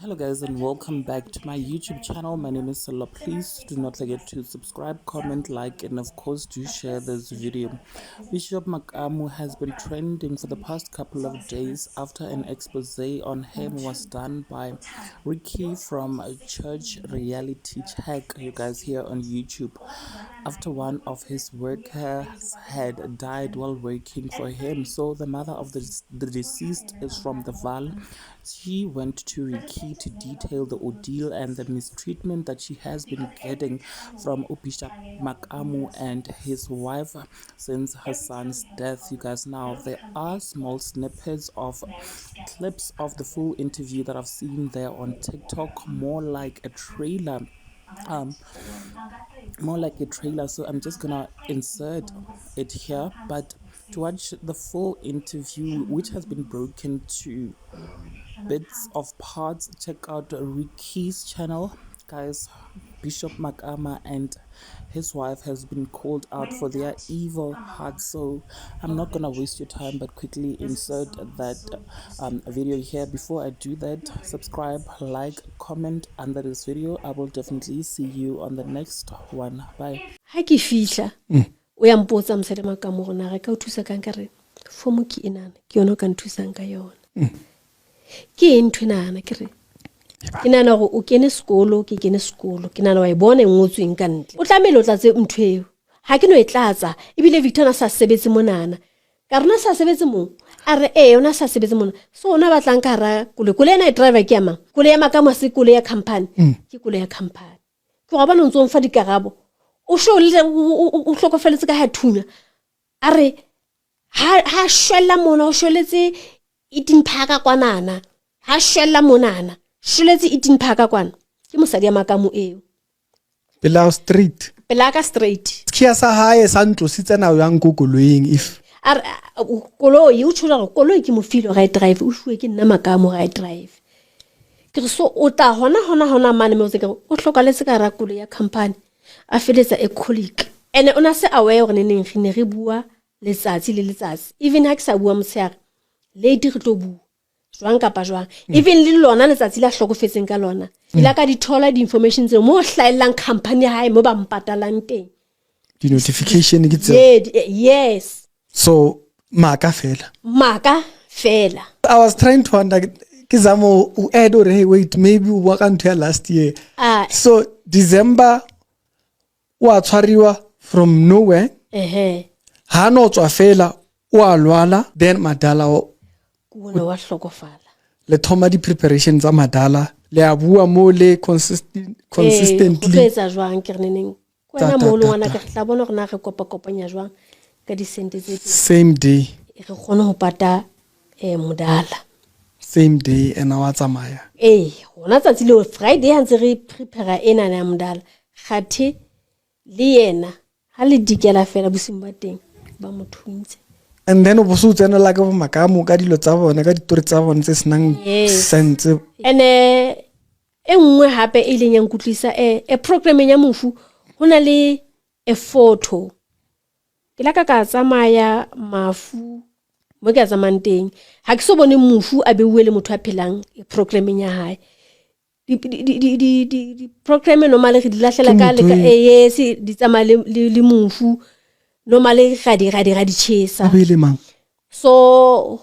Hello guys and welcome back to my YouTube channel. My name is Sala. Please do not forget to subscribe, comment, like, and of course do share this video. Bishop Makamu has been trending for the past couple of days after an expose on him was done by Ricky from Church Reality Check, you guys, here on YouTube, after one of his workers had died while working for him. So the mother of the deceased is from the Val. She went to Ricky to detail the ordeal and the mistreatment that she has been getting from Bishop Makamu and his wife since her son's death. You guys, now there are small snippets of clips of the full interview that I've seen there on TikTok, more like a trailer. So I'm just gonna insert it here, but to watch the full interview, which has been broken to bits of parts, check out Ricky's channel, guys. Bishop Makama and his wife has been called out for their evil hearts, so I'm not gonna waste your time but quickly insert that video here. Before I do that, subscribe, like, comment under this video. I will definitely see you on the next one. Bye. Ha ke fihla o ya mpotsa msele Makamu rona re ka o thusa kang ka re fomo ke enana ke yona ka nthusang ka yona ke ntwe nana ke re ke nana go o kene sekolo ke kene sekolo ke nana wa e bona ngotsweng ka ntle o tlamele o tlatse mthweo ha ke no e tlatsa ebile Victor na sa sebetse monana ka rena sa sebetse mo a re ona sa sebetse mona so ona batlang ka ra kole ena e driver ke ya mang kole ya Makamu se kole ya company ke kole ya company ke go ba no ntso mfa dikarabo o shole o hlokofaletse ka ha thunya a re ha shwella mona o sholetse eating phaka kwanana ha shwella monana sholetse eating phaka kwana ke mosadi ya Makamu eo Below street pelaka straight kia sa hae sa ntlo sitsena o yang kokoloing if koloi o tshola go koloi ke mofilo ga e drive o shwe ke nna Makamu ga e drive ke re so o ta hona mane mo tseka o hlokaletse ka rakolo ya company a feletsa a colleague ene ona se aware gore neng re bua letsatsi le letsatsi even ha ke sa bua motshega lady re tlo bua jwang kapa jwang even le lona letsatsi la hlokofetseng ka lona ila ka di thola di information tse mo hlaelang company hae mo ba mpatalang teng the notification ke tse yes so maka fela I was trying to wonder ke zamo u add or hey wait maybe we work until last year so December wa tshwariwa from nowhere ha no tswa fela wa lwala then madala o kuno wa hlokofala le thoma di preparations tsa madala le a bua mo le consistently etsa jwang ke reneng kwena mo lo wana ka tla bona rena re kopanya jwang ka di sente tse same day re gone ho pata modala same day and wa tsamaya hona tsatsi le Friday ha ntse re prepare ena ya modala khathe le yena ha le dikela fela bosimba teng ba mothuntse and then o bosu tsena la ka Makamu ka dilo tsa bona ka ditori tsa bona tse senang sense ene nngwe hape e leng yang kutlisa programming ya mofu hona le a photo ke la ka tsamaya mafu mo ke tsamayang teng ha ke so bone mofu a beuwe le motho a phelang programming ya hae di programme normally re di lahlela ka le yes di tsamaya le mofu normally ga di chesa so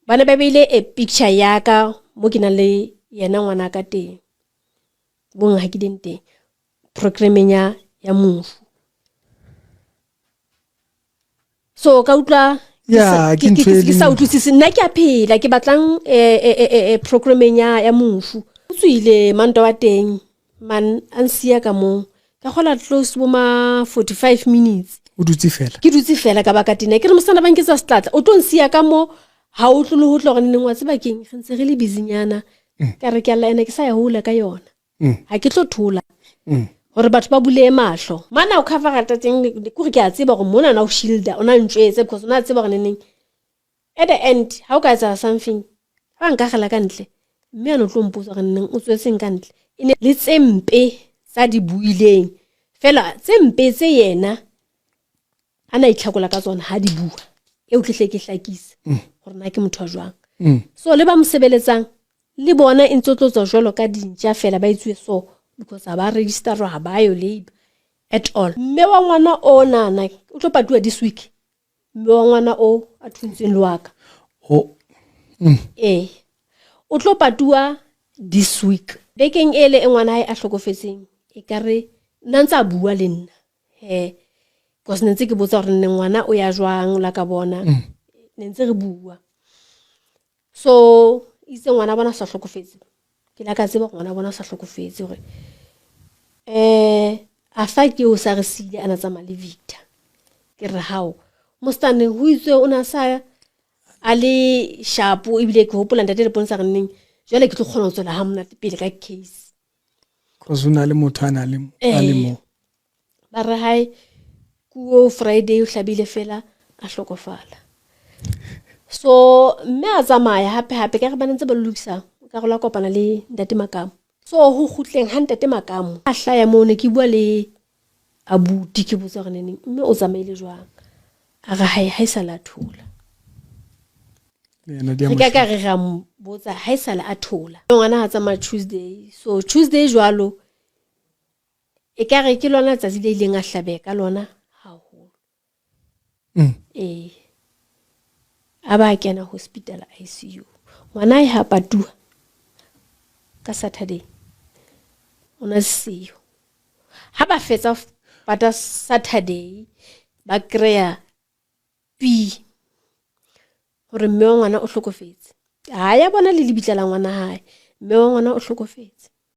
bana ba beile a picture ya ka mo ke na le yena ngwana ka teng bong ha ke ding teng programming ya mofu so ka utla ke sa utlwisise nna ke a phela ke batlang programming ya mofu tswile manto wa teng man ansia ka mo ka gola close bo ma 45 minutes o dutse fela ke dutse fela ka baka tena ke re mosana banke tsa start o tlo nsia ka mo ha o tlolo ho tlo gone wa tseba keng re ntse re le busy nyana ka re ke la ene ke sa ya hula ka yona ha ke tlo thola hore batho ba bule mahlo mana o cover ga teng ke re ke a tseba go mona na o shielda ona ntshwetse because ona tseba go neng at the end how guys are something ba nka gala ka ntle mme ana tlo mpotsa go neng o tswetseng ka ntle ine le tsempe tsa di buileng fela tsempe tse yena ana itlhakola ka tsona ha di bua e o tlehle ke hlakisa gore na ke motho a jwang so le ba mosebeletsang le bona e ntse tlotswa jwalo ka dintja fela ba itswe so because ha ba register ha ba yo labor at all. Mme wa ngwana o nana o tlo patua this week. Mme wa ngwana o a thuntseng lwaka. O tlo patua this week. Bekeng ele e ngwana hae a hlokofetseng e kare nna ntse a bua le nna. Because ntse ke botsa hore ngwana o ya jwang la ka bona. Ntse re bua. So itse ngwana bona sa hlokofetse. Ke la ka tseba ngwana bona sa hlokofetse hore a fa ke o sa re sile ana tsamaya le Victor. Ke re hao mostane ho itse o na sa ale sharp ebile ke hopola ntate le ponsa re nneng jwale ke tlo kgona ho tswela ha mona pele ka case cause una le motho ana le mo ba re hai ku Friday o hlabile fela a hlokofala. So mme a tsamaya hape ka re bana ntse ba lokisa ka go la kopana le ntate Makamu. So ho khutleng ha ntate Makamu a hlaya mone ke bua le abuti ke botsa gore neng mme o tsamaile jwang a ga hai sala thola ke ka re ga mbotsa hai sala a thola ngwana a tsamaya Tuesday. So Tuesday jwalo e ka re ke lona tsatsi le ileng a hlabeka lona haholo a ba kena hospital ICU. Ngwana e ha patua ka Saturday ona siyo ha ba fetsa pata Saturday ba kreya P hore mme ngwana o hlokofetse ha ya bona le lebitla la ngwana hae mme ngwana o hlokofetse